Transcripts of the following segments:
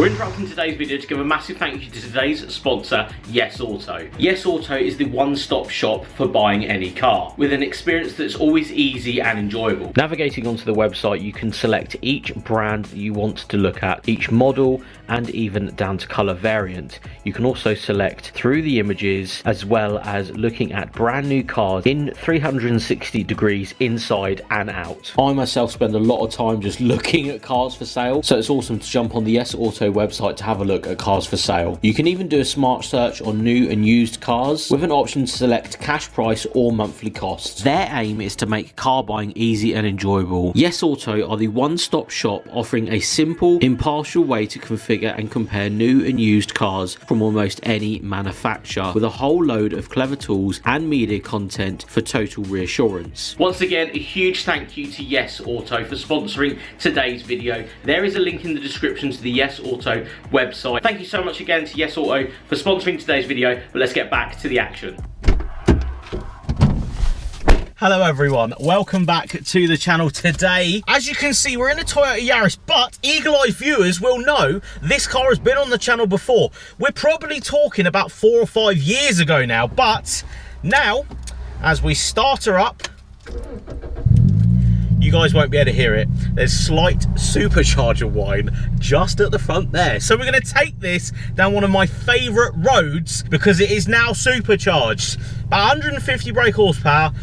We're interrupting today's video to give a massive thank you to today's sponsor, Yes Auto. Yes Auto is the one-stop shop for buying any car, with an experience that's always easy and enjoyable. Navigating onto the website, you can select each brand that you want to look at, each model, and even down to colour variant. You can also select through the images, as well as looking at brand new cars in 360 degrees inside and out. I myself spend a lot of time just looking at cars for sale, so it's awesome to jump on the Yes Auto website to have a look at cars for sale. You can even do a smart search on new and used cars with an option to select cash price or monthly costs. Their aim is to make car buying easy and enjoyable. Yes Auto are the one-stop shop offering a simple, impartial way to configure and compare new and used cars from almost any manufacturer, with a whole load of clever tools and media content for total reassurance. Once again, a huge thank you to Yes Auto for sponsoring today's video. There is a link in the description to the Yes Auto website. Thank you so much again to Yes Auto for sponsoring today's video, but let's get back to the action. Hello everyone, welcome back to the channel. Today, as you can see, we're in a Toyota Yaris, but eagle-eye viewers will know this car has been on the channel before. We're probably talking about 4 or 5 years ago now, but now, as we start her up, you guys won't be able to hear it. There's slight supercharger whine just at the front there. So we're gonna take this down one of my favorite roads because it is now supercharged. About 150 brake horsepower,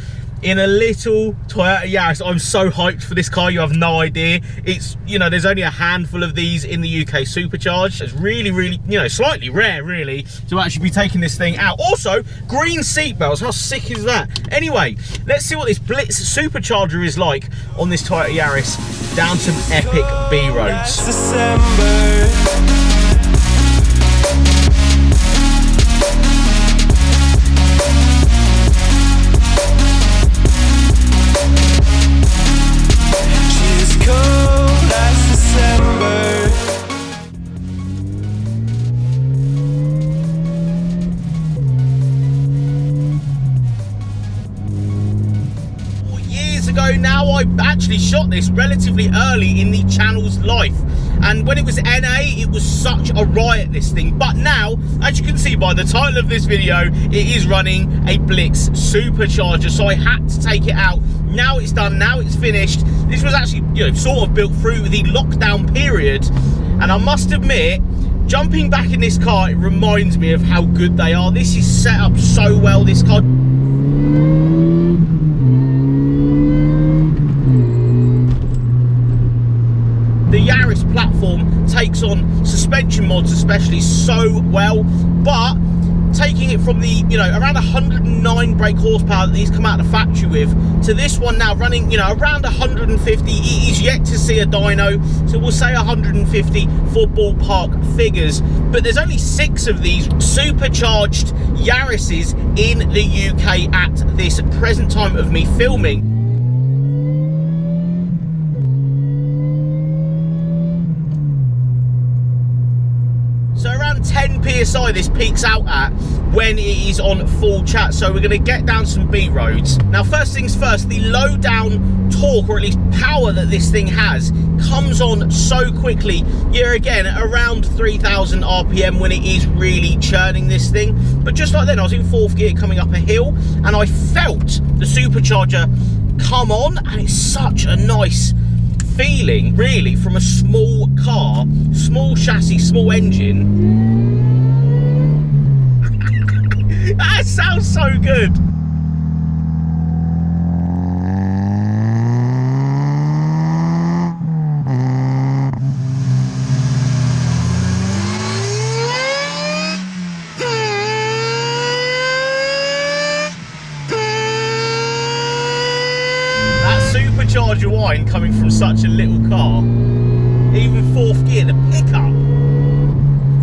in a little Toyota Yaris. I'm so hyped for this car, you have no idea. It's, you know, there's only a handful of these in the UK supercharged. It's really, you know, slightly rare really to actually be taking this thing out. Also, green seat belts, how sick is that? Anyway, let's see what this Blitz supercharger is like on this Toyota Yaris down some epic B roads. Now, I actually shot this relatively early in the channel's life, and when it was NA it was such a riot, this thing. But now, as you can see by the title of this video, it is running a Blitz supercharger, so I had to take it out. Now it's done, now it's finished. This was actually, you know, sort of built through the lockdown period, and I must admit, jumping back in this car, it reminds me of how good they are. This is set up so well, this car. The Yaris platform takes on suspension mods especially so well, but taking it from the, you know, around 109 brake horsepower that these come out of the factory with, to this one now running, you know, around 150, it is yet to see a dyno, so we'll say 150 for ballpark figures. But there's only 6 of these supercharged Yarises in the UK at this present time of me filming. So around 10 PSI this peaks out at when it is on full chat. So we're going to get down some B roads. Now, first things first, the low down torque, or at least power, that this thing has comes on so quickly. You're again around 3,000 RPM when it is really churning this thing. But just like then, I was in 4th gear coming up a hill and I felt the supercharger come on, and it's such a nice feeling really from a small car, small chassis, small engine. That sounds so good. Supercharger whine coming from such a little car, even 4th gear, the pickup.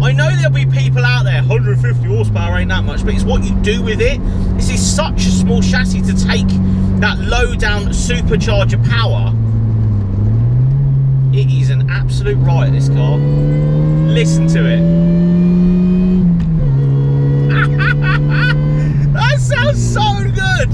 I know there'll be people out there, 150 horsepower ain't that much, but it's what you do with it. This is such a small chassis to take that low down supercharger power. It is an absolute riot, this car. Listen to it. That sounds so good.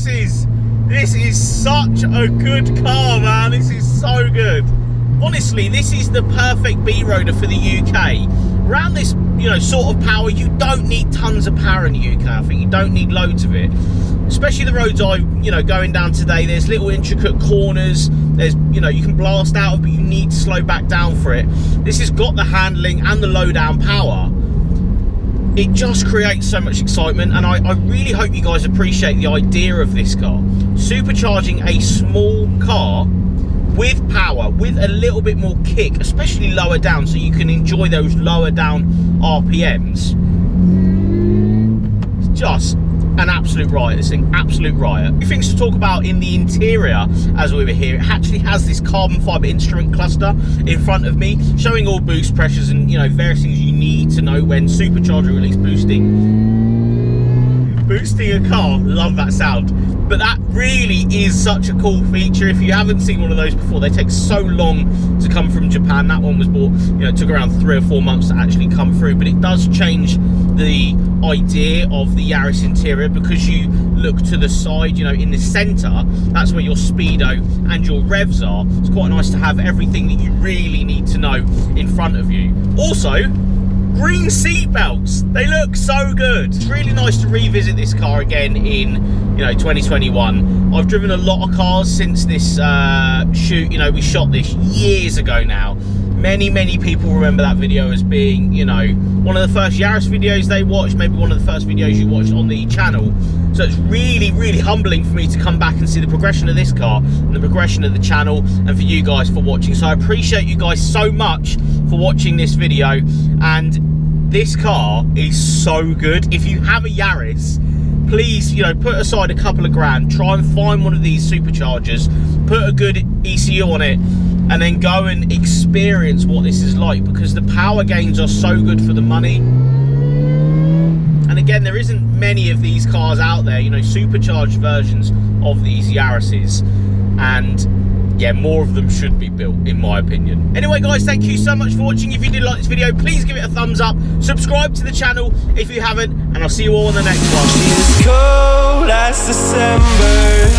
this is such a good car, man. This is so good. Honestly, this is the perfect B-roader for the UK. Around this, you know, sort of power, you don't need tons of power in the UK. I think you don't need loads of it. Especially the roads I'm, you know, going down today. There's little intricate corners. There's, you know, you can blast out of, but you need to slow back down for it. This has got the handling and the low down power. It just creates so much excitement, and I really hope you guys appreciate the idea of this car. Supercharging a small car with power, with a little bit more kick, especially lower down, so you can enjoy those lower down RPMs. It's just an absolute riot, this thing, absolute riot. A few things to talk about in the interior as we were here. It actually has this carbon fibre instrument cluster in front of me, showing all boost pressures and, you know, various things you need to know when supercharger release boosting a car. Love that sound. But that really is such a cool feature. If you haven't seen one of those before, they take so long to come from Japan. That one was bought, you know, it took around 3 or 4 months to actually come through, but it does change the idea of the Yaris interior, because you look to the side, you know, in the center, that's where your speedo and your revs are. It's quite nice to have everything that you really need to know in front of you. Also, green seat belts, they look so good. It's really nice to revisit this car again in, you know, 2021. I've driven a lot of cars since this shoot. You know, we shot this years ago now. Many people remember that video as being, you know, one of the first Yaris videos they watched, maybe one of the first videos you watched on the channel. So it's really humbling for me to come back and see the progression of this car and the progression of the channel, and for you guys for watching. So I appreciate you guys so much for watching this video, and this car is so good. If you have a Yaris, please, you know, put aside a couple of grand, try and find one of these superchargers, put a good ECU on it, and then go and experience what this is like, because the power gains are so good for the money. And again, there isn't many of these cars out there, you know, supercharged versions of these Yarises, and yeah, more of them should be built, in my opinion. Anyway, guys, thank you so much for watching. If you did like this video, please give it a thumbs up, subscribe to the channel if you haven't, and I'll see you all in the next one. It's cold as December.